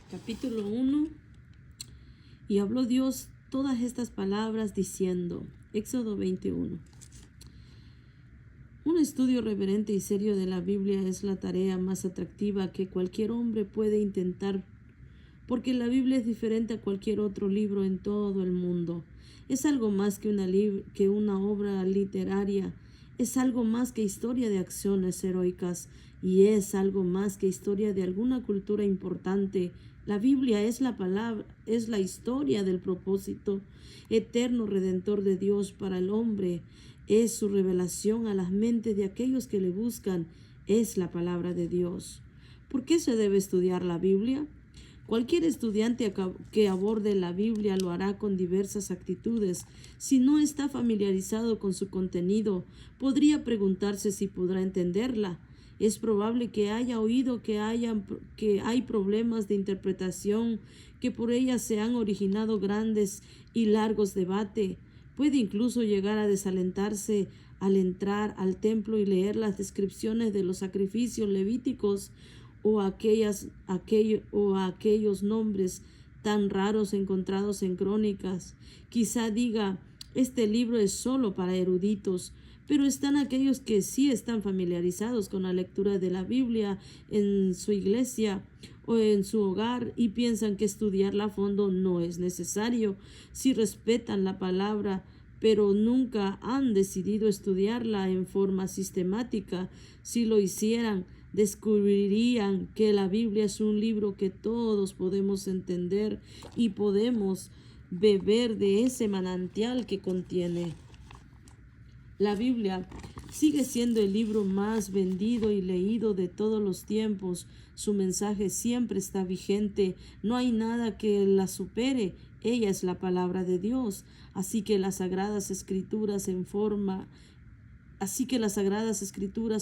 Capítulo 1. Y habló Dios todas estas palabras diciendo, Éxodo 21. Un estudio reverente y serio de la Biblia es la tarea más atractiva que cualquier hombre puede intentar, porque la Biblia es diferente a cualquier otro libro en todo el mundo. Es algo más que una obra literaria, es algo más que historia de acciones heroicas y es algo más que historia de alguna cultura importante. La Biblia es la palabra, es la historia del propósito eterno redentor de Dios para el hombre. Es su revelación a las mentes de aquellos que le buscan. Es la palabra de Dios. ¿Por qué se debe estudiar la Biblia? Cualquier estudiante que aborde la Biblia lo hará con diversas actitudes. Si no está familiarizado con su contenido, podría preguntarse si podrá entenderla. Es probable que haya oído que hay problemas de interpretación, que por ellas se han originado grandes y largos debates. Puede incluso llegar a desalentarse al entrar al templo y leer las descripciones de los sacrificios levíticos o aquellos nombres tan raros encontrados en crónicas. Quizá diga, este libro es solo para eruditos, pero están aquellos que sí están familiarizados con la lectura de la Biblia en su iglesia o en su hogar y piensan que estudiarla a fondo no es necesario si respetan la palabra, pero nunca han decidido estudiarla en forma sistemática. Si lo hicieran, descubrirían que la Biblia es un libro que todos podemos entender y podemos beber de ese manantial que contiene. La Biblia sigue siendo el libro más vendido y leído de todos los tiempos. Su mensaje siempre está vigente. No hay nada que la supere. Ella es la palabra de Dios. Así que las Sagradas Escrituras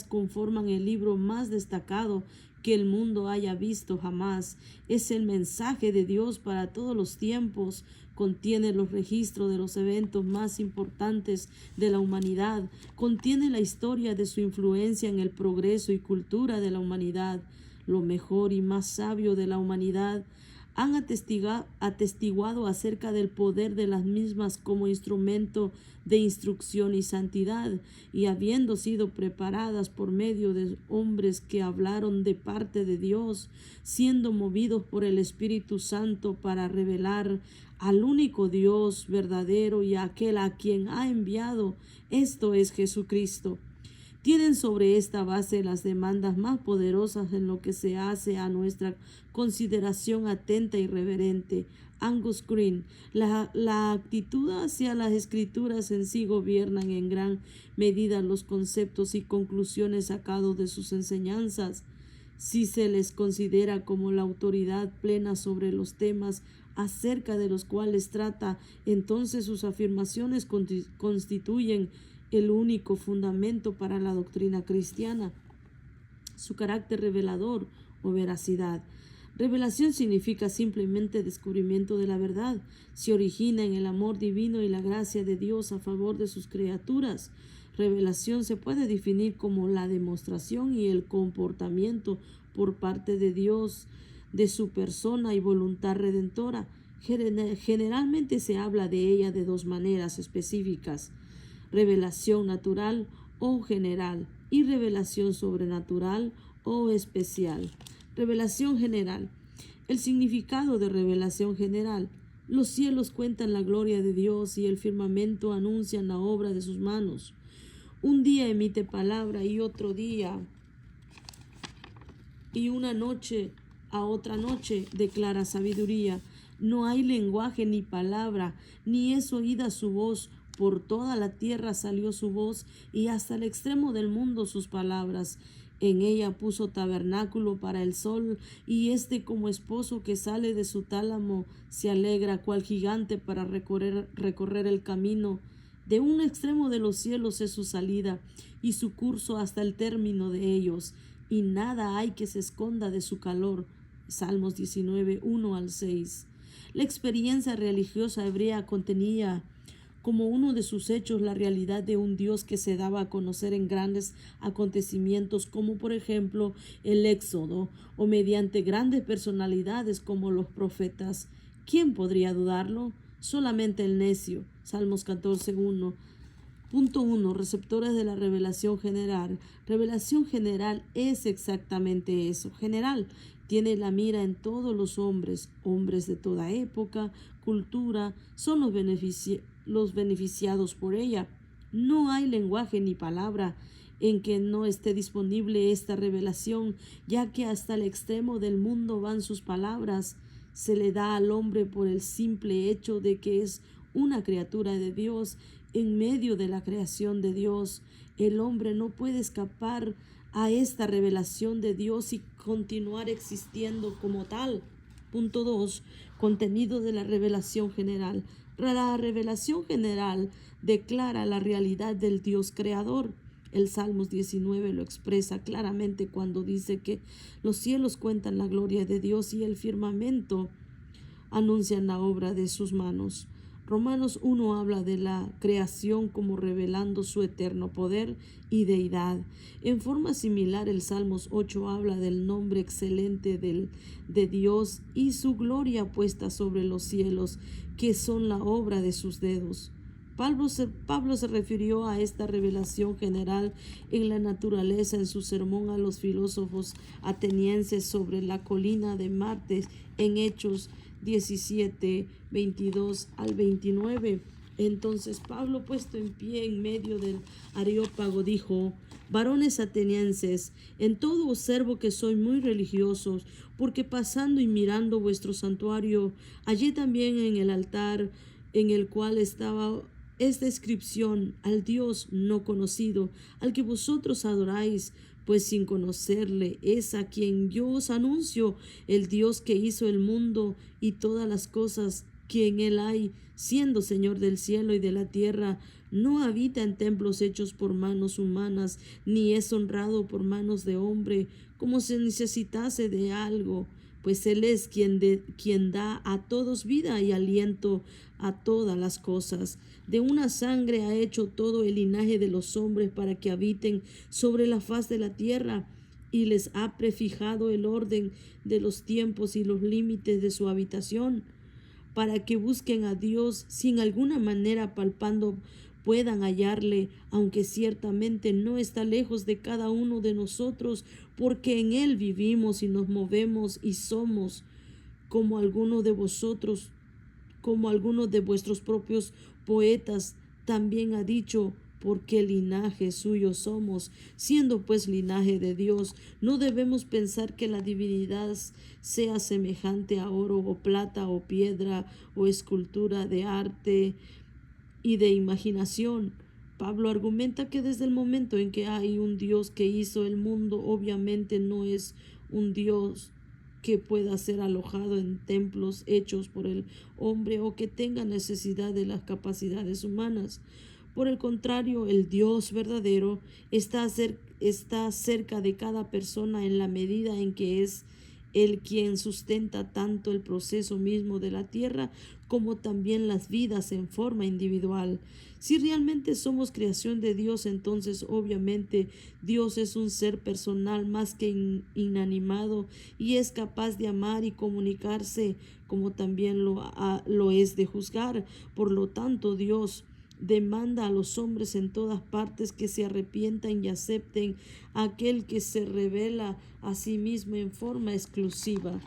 conforman el libro más destacado que el mundo haya visto jamás. Es el mensaje de Dios para todos los tiempos. Contiene los registros de los eventos más importantes de la humanidad. Contiene la historia de su influencia en el progreso y cultura de la humanidad. Lo mejor y más sabio de la humanidad han atestiguado acerca del poder de las mismas como instrumento de instrucción y santidad, y habiendo sido preparadas por medio de hombres que hablaron de parte de Dios, siendo movidos por el Espíritu Santo para revelar al único Dios verdadero y a aquel a quien ha enviado, esto es Jesucristo. Tienen sobre esta base las demandas más poderosas en lo que se hace a nuestra consideración atenta y reverente. Angus Green, la actitud hacia las escrituras en sí gobiernan en gran medida los conceptos y conclusiones sacados de sus enseñanzas. Si se les considera como la autoridad plena sobre los temas acerca de los cuales trata, entonces sus afirmaciones constituyen el único fundamento para la doctrina cristiana. Su carácter revelador o veracidad. Revelación significa simplemente descubrimiento de la verdad. Se origina en el amor divino y la gracia de Dios a favor de sus criaturas. Revelación se puede definir como la demostración y el comportamiento por parte de Dios de su persona y voluntad redentora. Generalmente se habla de ella de dos maneras específicas: revelación natural o general y revelación sobrenatural o especial. Revelación general. El significado de revelación general. Los cielos cuentan la gloria de Dios y el firmamento anuncian la obra de sus manos. Un día emite palabra y otro día y una noche a otra noche declara sabiduría. No hay lenguaje ni palabra, ni es oída su voz. Por toda la tierra salió su voz, y hasta el extremo del mundo sus palabras. En ella puso tabernáculo para el sol, y como esposo que sale de su tálamo se alegra cual gigante para recorrer el camino. De un extremo de los cielos es su salida, y su curso hasta el término de ellos, y nada hay que se esconda de su calor. Salmos 19, 1 al 6. La experiencia religiosa hebrea contenía como uno de sus hechos la realidad de un Dios que se daba a conocer en grandes acontecimientos como por ejemplo el Éxodo o mediante grandes personalidades como los profetas. ¿Quién podría dudarlo? Solamente el necio. Salmos 14:1. Punto 1. Receptores de la revelación general. Revelación general es exactamente eso, general. Tiene la mira en todos los hombres, hombres de toda época, cultura, son los beneficiados por ella. No hay lenguaje ni palabra en que no esté disponible esta revelación, ya que hasta el extremo del mundo van sus palabras. Se le da al hombre por el simple hecho de que es una criatura de Dios en medio de la creación de Dios. El hombre no puede escapar a esta revelación de Dios y continuar existiendo como tal. Punto 2. Contenido de la revelación general. La revelación general declara la realidad del Dios creador. El Salmos 19 lo expresa claramente cuando dice que los cielos cuentan la gloria de Dios y el firmamento anuncian la obra de sus manos. Romanos 1 habla de la creación como revelando su eterno poder y deidad. En forma similar, el Salmos 8 habla del nombre excelente de Dios y su gloria puesta sobre los cielos, que son la obra de sus dedos. Pablo se refirió a esta revelación general en la naturaleza en su sermón a los filósofos atenienses sobre la colina de Marte en Hechos 17, 22 al 29. Entonces Pablo, puesto en pie en medio del Areópago, dijo: varones atenienses, en todo observo que sois muy religiosos, porque pasando y mirando vuestro santuario, hallé también en el altar en el cual estaba esta inscripción: al Dios no conocido, al que vosotros adoráis, pues sin conocerle es a quien yo os anuncio, el Dios que hizo el mundo y todas las cosas que en él hay, siendo Señor del cielo y de la tierra. No habita en templos hechos por manos humanas, ni es honrado por manos de hombre, como si necesitase de algo, pues Él es quien da a todos vida y aliento a todas las cosas. De una sangre ha hecho todo el linaje de los hombres para que habiten sobre la faz de la tierra, y les ha prefijado el orden de los tiempos y los límites de su habitación, para que busquen a Dios, sin alguna manera palpando puedan hallarle, aunque ciertamente no está lejos de cada uno de nosotros, porque en Él vivimos y nos movemos y somos, como algunos de vosotros, como algunos de vuestros propios poetas también ha dicho: porque linaje suyo somos. Siendo pues linaje de Dios, no debemos pensar que la divinidad sea semejante a oro o plata o piedra o escultura de arte y de imaginación. Pablo argumenta que desde el momento en que hay un Dios que hizo el mundo, obviamente no es un Dios que pueda ser alojado en templos hechos por el hombre o que tenga necesidad de las capacidades humanas. Por el contrario, el Dios verdadero está cerca de cada persona en la medida en que es Él quien sustenta tanto el proceso mismo de la tierra como también las vidas en forma individual. Si realmente somos creación de Dios, entonces obviamente Dios es un ser personal más que inanimado y es capaz de amar y comunicarse, como también lo es de juzgar. Por lo tanto, Dios demanda a los hombres en todas partes que se arrepientan y acepten a aquel que se revela a sí mismo en forma exclusiva.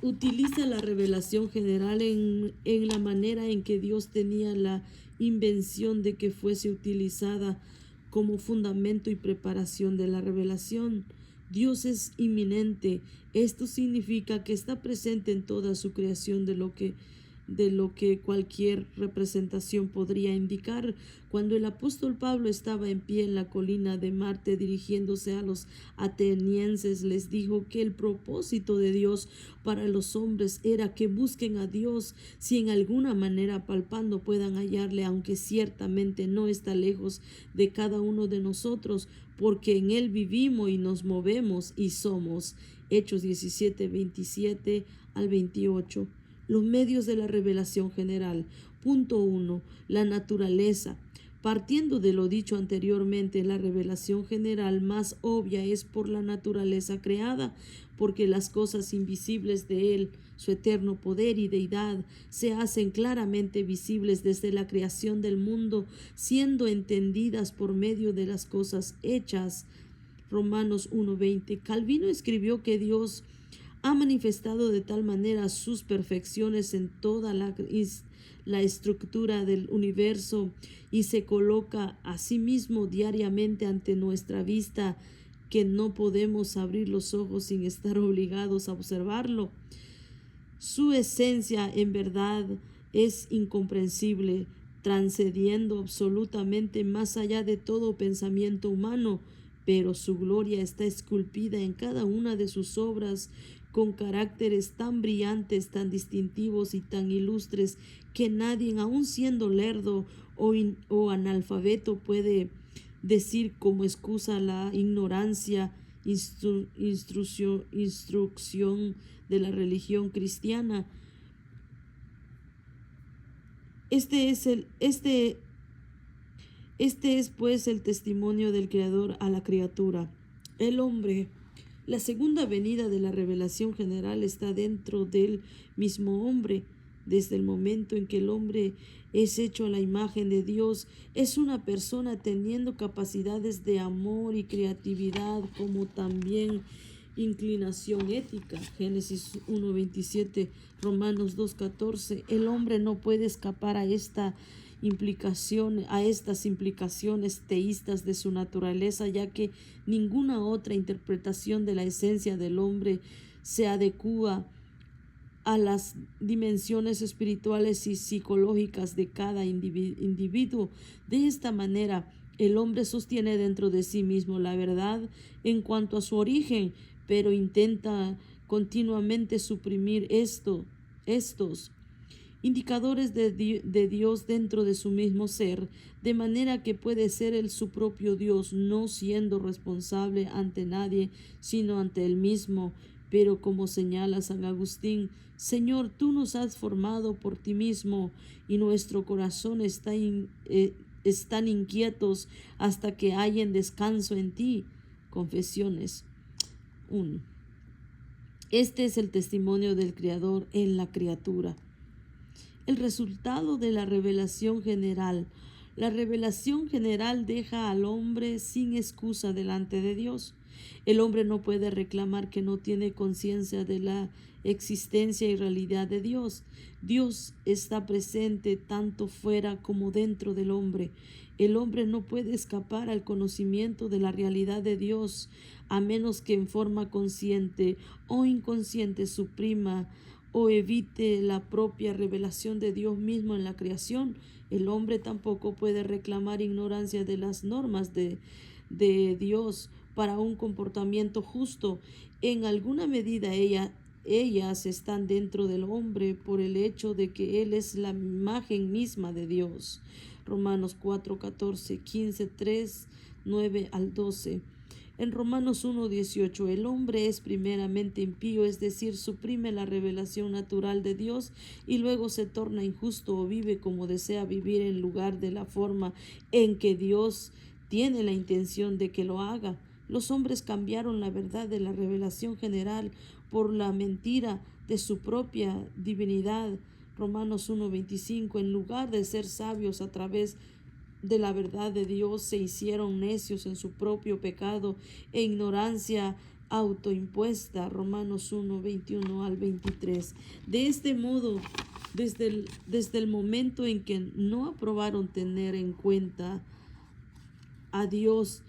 Utiliza la revelación general en la manera en que Dios tenía la invención de que fuese utilizada como fundamento y preparación de la revelación. Dios es inminente. Esto significa que está presente en toda su creación de lo que cualquier representación podría indicar. Cuando el apóstol Pablo estaba en pie en la colina de Marte dirigiéndose a los atenienses, les dijo que el propósito de Dios para los hombres era que busquen a Dios, si en alguna manera palpando puedan hallarle, aunque ciertamente no está lejos de cada uno de nosotros, porque en Él vivimos y nos movemos y somos. Hechos 17, 27 al 28. Los medios de la revelación general. Punto 1. La naturaleza. Partiendo de lo dicho anteriormente, la revelación general más obvia es por la naturaleza creada, porque las cosas invisibles de Él, su eterno poder y deidad, se hacen claramente visibles desde la creación del mundo, siendo entendidas por medio de las cosas hechas. Romanos 1:20. Calvino escribió que Dios ha manifestado de tal manera sus perfecciones en toda la estructura del universo y se coloca a sí mismo diariamente ante nuestra vista que no podemos abrir los ojos sin estar obligados a observarlo. Su esencia en verdad es incomprensible, trascendiendo absolutamente más allá de todo pensamiento humano, pero su gloria está esculpida en cada una de sus obras con caracteres tan brillantes, tan distintivos y tan ilustres que nadie, aun siendo lerdo o analfabeto, puede decir como excusa la ignorancia, instrucción de la religión cristiana. Este es pues el testimonio del Creador a la criatura, el hombre. La segunda venida de la revelación general está dentro del mismo hombre. Desde el momento en que el hombre es hecho a la imagen de Dios, es una persona teniendo capacidades de amor y creatividad, como también inclinación ética. Génesis 1:27, Romanos 2:14. El hombre no puede escapar a estas implicaciones teístas de su naturaleza, ya que ninguna otra interpretación de la esencia del hombre se adecúa a las dimensiones espirituales y psicológicas de cada individuo. De esta manera, el hombre sostiene dentro de sí mismo la verdad en cuanto a su origen, pero intenta continuamente suprimir estos indicadores de Dios dentro de su mismo ser, de manera que puede ser él su propio Dios, no siendo responsable ante nadie, sino ante él mismo. Pero como señala San Agustín, Señor, tú nos has formado por ti mismo y nuestro corazón están inquietos hasta que hallen descanso en ti. Confesiones 1. Este es el testimonio del Creador en la criatura. El resultado de la revelación general. La revelación general deja al hombre sin excusa delante de Dios. El hombre no puede reclamar que no tiene conciencia de la existencia y realidad de Dios. Dios está presente tanto fuera como dentro del hombre. El hombre no puede escapar al conocimiento de la realidad de Dios, a menos que en forma consciente o inconsciente suprima o evite la propia revelación de Dios mismo en la creación. El hombre tampoco puede reclamar ignorancia de las normas de Dios para un comportamiento justo. En alguna medida ellas están dentro del hombre por el hecho de que Él es la imagen misma de Dios. Romanos 4:14, 15, 3, 9 al 12. En Romanos 1:18, el hombre es primeramente impío, es decir, suprime la revelación natural de Dios y luego se torna injusto o vive como desea vivir en lugar de la forma en que Dios tiene la intención de que lo haga. Los hombres cambiaron la verdad de la revelación general por la mentira de su propia divinidad. Romanos 1:25, en lugar de ser sabios a través de la verdad de Dios, se hicieron necios en su propio pecado e ignorancia autoimpuesta. Romanos 1:21 al 23. De este modo, desde el momento en que no aprobaron tener en cuenta a Dios,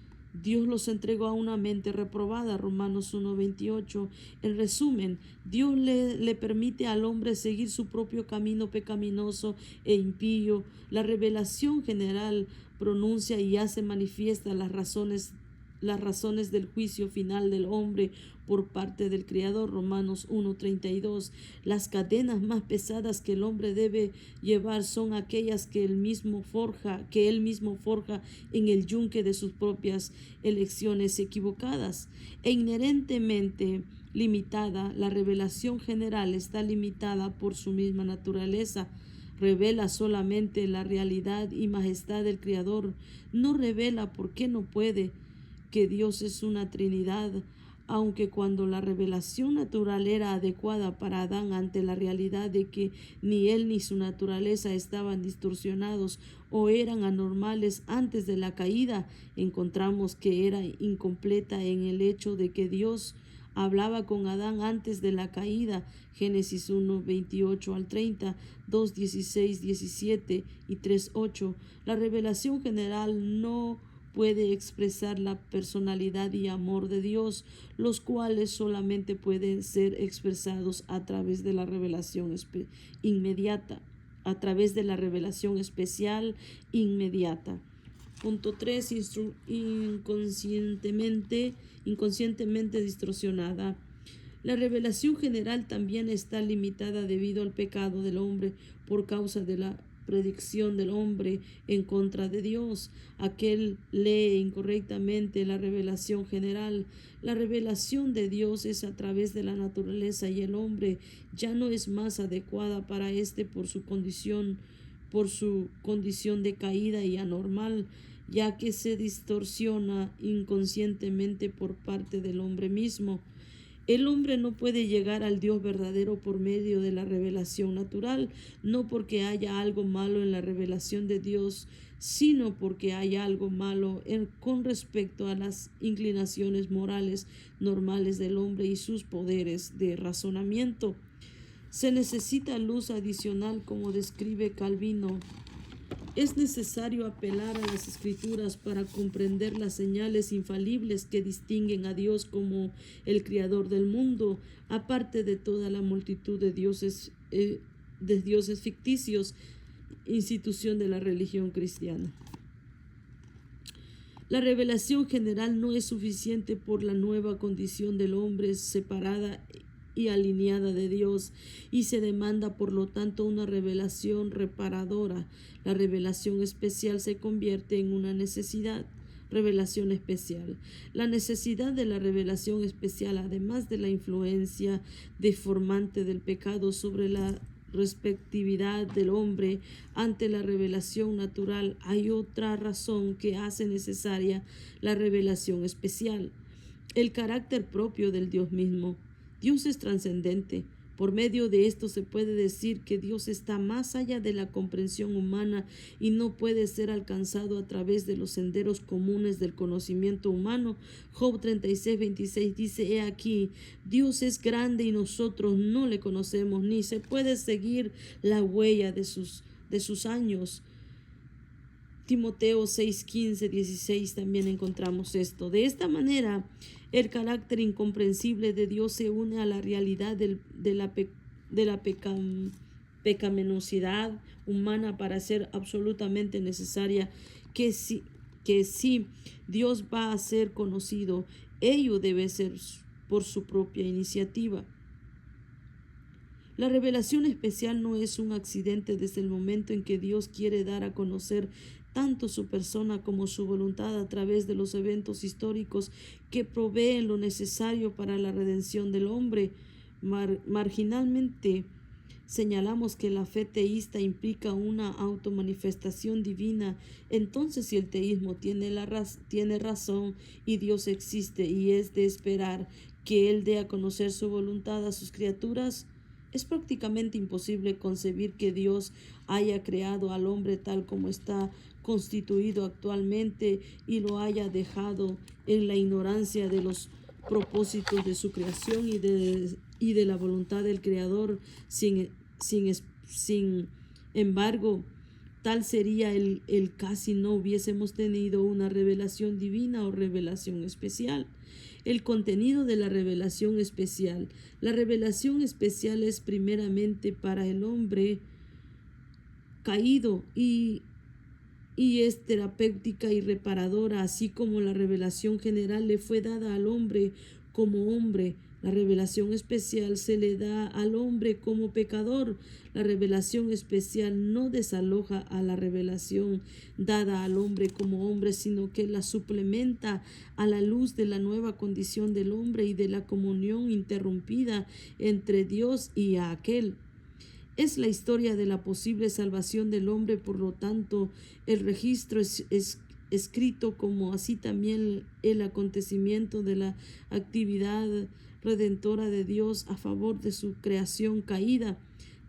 Dios los entregó a una mente reprobada. Romanos 1:28. En resumen, Dios le permite al hombre seguir su propio camino pecaminoso e impío. La revelación general pronuncia y hace manifiesta las razones del juicio final del hombre por parte del Creador. Romanos 1:32. Las cadenas más pesadas que el hombre debe llevar son aquellas que él mismo forja en el yunque de sus propias elecciones equivocadas. E inherentemente limitada, la revelación general está limitada por su misma naturaleza. revela solamente la realidad y majestad del Creador. No revela por qué no puede, que Dios es una Trinidad, aunque cuando la revelación natural era adecuada para Adán ante la realidad de que ni él ni su naturaleza estaban distorsionados o eran anormales antes de la caída, encontramos que era incompleta en el hecho de que Dios hablaba con Adán antes de la caída. Génesis 1, 28 al 30, 2, 16, 17 y 3, 8. La revelación general no puede expresar la personalidad y amor de Dios, los cuales solamente pueden ser expresados a través de la revelación inmediata, a través de la revelación especial inmediata. Punto 3. Inconscientemente distorsionada. La revelación general también está limitada debido al pecado del hombre por causa de la predicción del hombre en contra de Dios. Aquel lee incorrectamente la revelación general. La revelación de Dios es a través de la naturaleza y el hombre ya no es más adecuada para éste por su condición de caída y anormal, ya que se distorsiona inconscientemente por parte del hombre mismo. El hombre no puede llegar al Dios verdadero por medio de la revelación natural, no porque haya algo malo en la revelación de Dios, sino porque hay algo malo con respecto a las inclinaciones morales normales del hombre y sus poderes de razonamiento. Se necesita luz adicional, como describe Calvino. Es necesario apelar a las Escrituras para comprender las señales infalibles que distinguen a Dios como el Creador del mundo, aparte de toda la multitud de dioses ficticios, institución de la religión cristiana. La revelación general no es suficiente por la nueva condición del hombre separada y alineada de Dios, y se demanda por lo tanto una revelación reparadora. La revelación especial se convierte en una necesidad. Revelación especial. La necesidad de la revelación especial, además de la influencia deformante del pecado sobre la respectividad del hombre ante la revelación natural, hay otra razón que hace necesaria la revelación especial: el carácter propio del Dios mismo. Dios es trascendente. Por medio de esto se puede decir que Dios está más allá de la comprensión humana y no puede ser alcanzado a través de los senderos comunes del conocimiento humano. Job 36, 26 dice: he aquí, Dios es grande y nosotros no le conocemos, ni se puede seguir la huella de sus años. Timoteo 6, 15, 16 también encontramos esto. De esta manera, el carácter incomprensible de Dios se une a la realidad de la pecaminosidad humana para ser absolutamente necesaria que si Dios va a ser conocido, ello debe ser por su propia iniciativa. La revelación especial no es un accidente desde el momento en que Dios quiere dar a conocer tanto su persona como su voluntad a través de los eventos históricos que proveen lo necesario para la redención del hombre. Marginalmente señalamos que la fe teísta implica una automanifestación divina. Entonces, si el teísmo tiene razón y Dios existe y es de esperar que Él dé a conocer su voluntad a sus criaturas, es prácticamente imposible concebir que Dios haya creado al hombre tal como está constituido actualmente y lo haya dejado en la ignorancia de los propósitos de su creación y de la voluntad del Creador. Sin embargo, tal sería el si no hubiésemos tenido una revelación divina o revelación especial. El contenido de la revelación especial. La revelación especial es primeramente para el hombre caído y es terapéutica y reparadora, así como la revelación general le fue dada al hombre como hombre. La revelación especial se le da al hombre como pecador. La revelación especial no desaloja a la revelación dada al hombre como hombre, sino que la suplementa a la luz de la nueva condición del hombre y de la comunión interrumpida entre Dios y aquel. Es la historia de la posible salvación del hombre, por lo tanto, el registro es escrito como así también el acontecimiento de la actividad redentora de Dios a favor de su creación caída.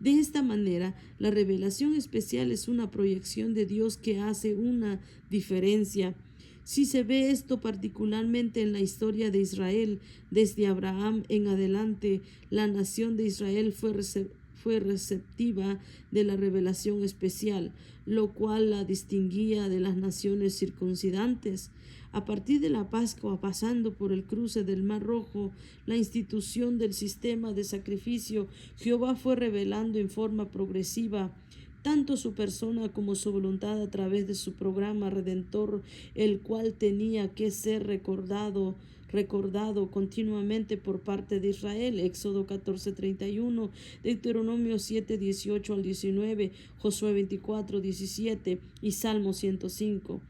De esta manera, la revelación especial es una proyección de Dios que hace una diferencia. Si se ve esto particularmente en la historia de Israel, desde Abraham en adelante, la nación de Israel fue receptiva de la revelación especial, lo cual la distinguía de las naciones circuncidantes. A partir de la Pascua, pasando por el cruce del Mar Rojo, la institución del sistema de sacrificio, Jehová fue revelando en forma progresiva tanto su persona como su voluntad a través de su programa redentor, el cual tenía que ser recordado continuamente por parte de Israel. Éxodo 14:31, Deuteronomio 7:18 al 19, Josué 24:17 y Salmo 105.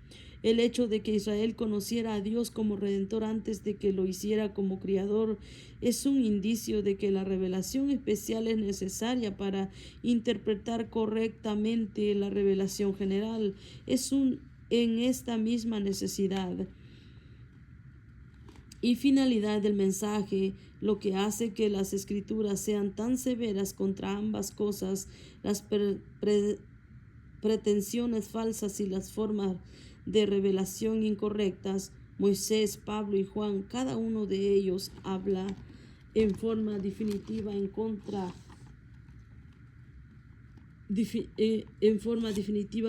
El hecho de que Israel conociera a Dios como Redentor antes de que lo hiciera como Criador es un indicio de que la revelación especial es necesaria para interpretar correctamente la revelación general. En esta misma necesidad y finalidad del mensaje lo que hace que las escrituras sean tan severas contra ambas cosas, las pretensiones falsas y las formas de revelación incorrectas. Moisés, Pablo y Juan, cada uno de ellos habla en forma definitiva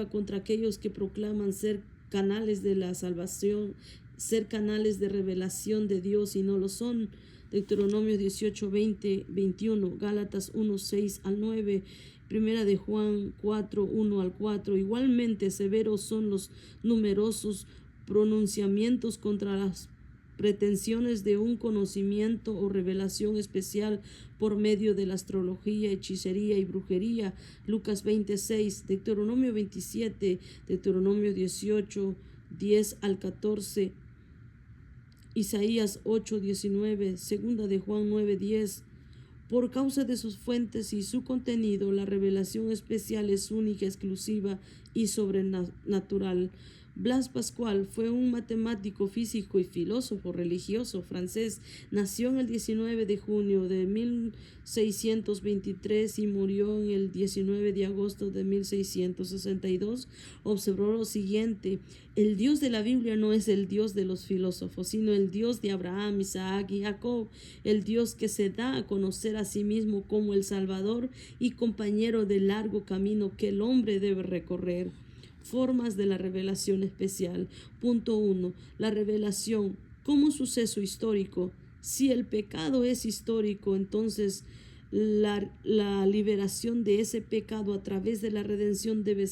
contra aquellos que proclaman ser canales de la salvación, ser canales de revelación de Dios y no lo son. Deuteronomio 18:20-21, Gálatas 1:6 al 9, Primera de Juan 4:1 al 4. Igualmente severos son los numerosos pronunciamientos contra las pretensiones de un conocimiento o revelación especial por medio de la astrología, hechicería y brujería. Lucas 26, Deuteronomio 27, Deuteronomio 18, 10 al 14, Isaías 8:19, Segunda de Juan 9:10. Por causa de sus fuentes y su contenido, la revelación especial es única, exclusiva y sobrenatural. Blas Pascual fue un matemático, físico y filósofo religioso francés. Nació en el 19 de junio de 1623 y murió en el 19 de agosto de 1662. Observó lo siguiente: el Dios de la Biblia no es el Dios de los filósofos, sino el Dios de Abraham, Isaac y Jacob, el Dios que se da a conocer a sí mismo como el Salvador y compañero del largo camino que el hombre debe recorrer. Formas de la revelación especial. Punto 1. La revelación como suceso histórico. Si el pecado es histórico, entonces la liberación de ese pecado a través de la redención debe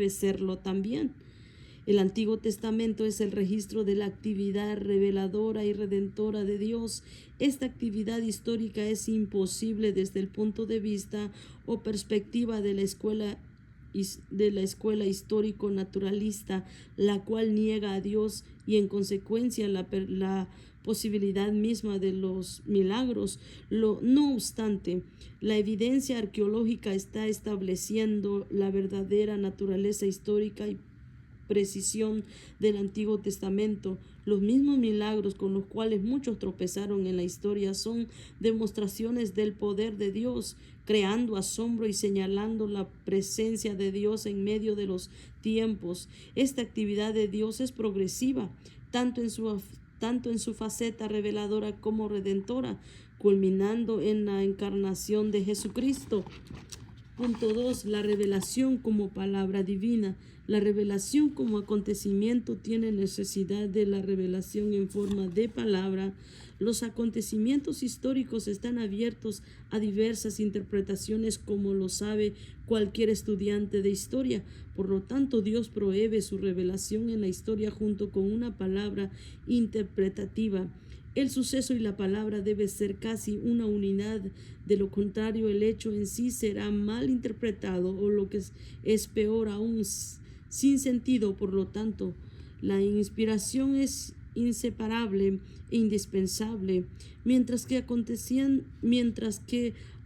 serlo también. El Antiguo Testamento es el registro de la actividad reveladora y redentora de Dios. Esta actividad histórica es imposible desde el punto de vista o perspectiva de la escuela histórico-naturalista, la cual niega a Dios y en consecuencia la posibilidad misma de los milagros. No obstante, la evidencia arqueológica está estableciendo la verdadera naturaleza histórica y precisión del Antiguo Testamento. Los mismos milagros con los cuales muchos tropezaron en la historia son demostraciones del poder de Dios, creando asombro y señalando la presencia de Dios en medio de los tiempos. Esta actividad de Dios es progresiva, tanto en su faceta reveladora como redentora, culminando en la encarnación de Jesucristo. Punto 2. La revelación como palabra divina. La revelación como acontecimiento tiene necesidad de la revelación en forma de palabra. Los acontecimientos históricos están abiertos a diversas interpretaciones, como lo sabe cualquier estudiante de historia. Por lo tanto, Dios provee su revelación en la historia junto con una palabra interpretativa. El suceso y la palabra debe ser casi una unidad, de lo contrario el hecho en sí será mal interpretado o lo que es peor aún, sin sentido. Por lo tanto, la inspiración es inseparable e indispensable, mientras que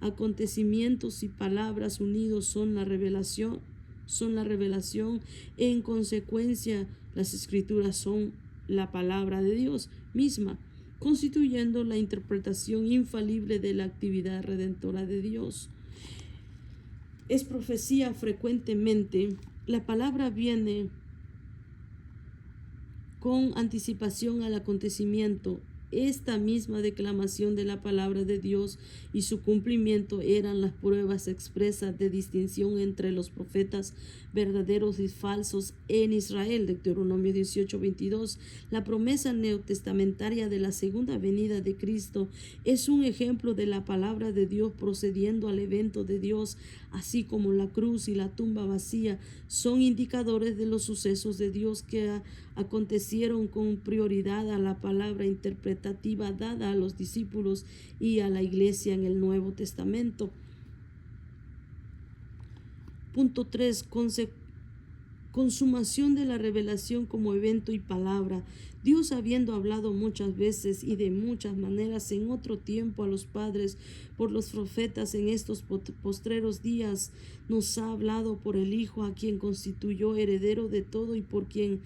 acontecimientos y palabras unidos son la revelación. En consecuencia, las escrituras son la palabra de Dios misma, constituyendo la interpretación infalible de la actividad redentora de Dios. Es profecía frecuentemente. La palabra viene con anticipación al acontecimiento. Esta misma declamación de la palabra de Dios y su cumplimiento eran las pruebas expresas de distinción entre los profetas verdaderos y falsos en Israel. Deuteronomio 18:22. La promesa neotestamentaria de la segunda venida de Cristo es un ejemplo de la palabra de Dios procediendo al evento de Dios, así como la cruz y la tumba vacía son indicadores de los sucesos de Dios que acontecieron con prioridad a la palabra interpretativa dada a los discípulos y a la iglesia en el Nuevo Testamento. Punto 3. Consumación de la revelación como evento y palabra. Dios, habiendo hablado muchas veces y de muchas maneras en otro tiempo a los padres por los profetas, en estos postreros días nos ha hablado por el Hijo, a quien constituyó heredero de todo y por quien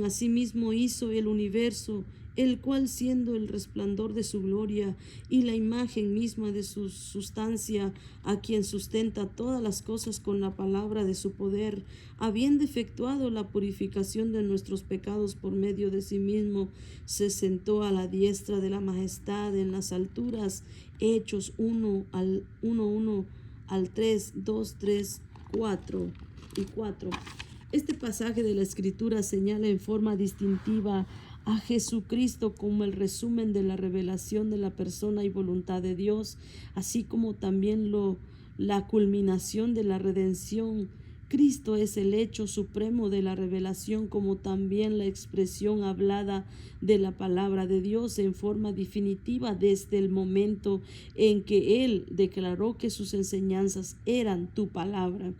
asimismo hizo el universo, el cual, siendo el resplandor de su gloria y la imagen misma de su sustancia, a quien sustenta todas las cosas con la palabra de su poder, habiendo efectuado la purificación de nuestros pecados por medio de sí mismo, se sentó a la diestra de la majestad en las alturas. Hechos 1 al 3, 2, 3, 4 y 4. Este pasaje de la Escritura señala en forma distintiva a Jesucristo como el resumen de la revelación de la persona y voluntad de Dios, así como también la culminación de la redención. Cristo es el hecho supremo de la revelación, como también la expresión hablada de la palabra de Dios en forma definitiva desde el momento en que Él declaró que sus enseñanzas eran tu palabra.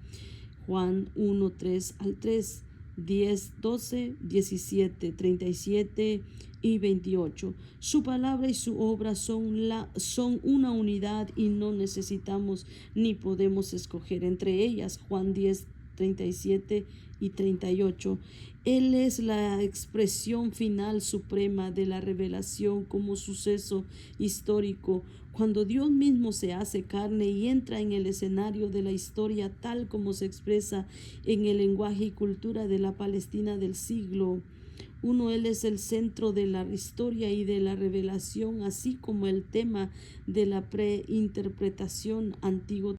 Juan 1, 3 al 3, 10, 12, 17, 37 y 28. Su palabra y su obra son una unidad y no necesitamos ni podemos escoger entre ellas. Juan 10, 37 y 38. Él es la expresión final suprema de la revelación como suceso histórico, cuando Dios mismo se hace carne y entra en el escenario de la historia tal como se expresa en el lenguaje y cultura de la Palestina del siglo I. Él es el centro de la historia y de la revelación, así como el tema de la preinterpretación antiguo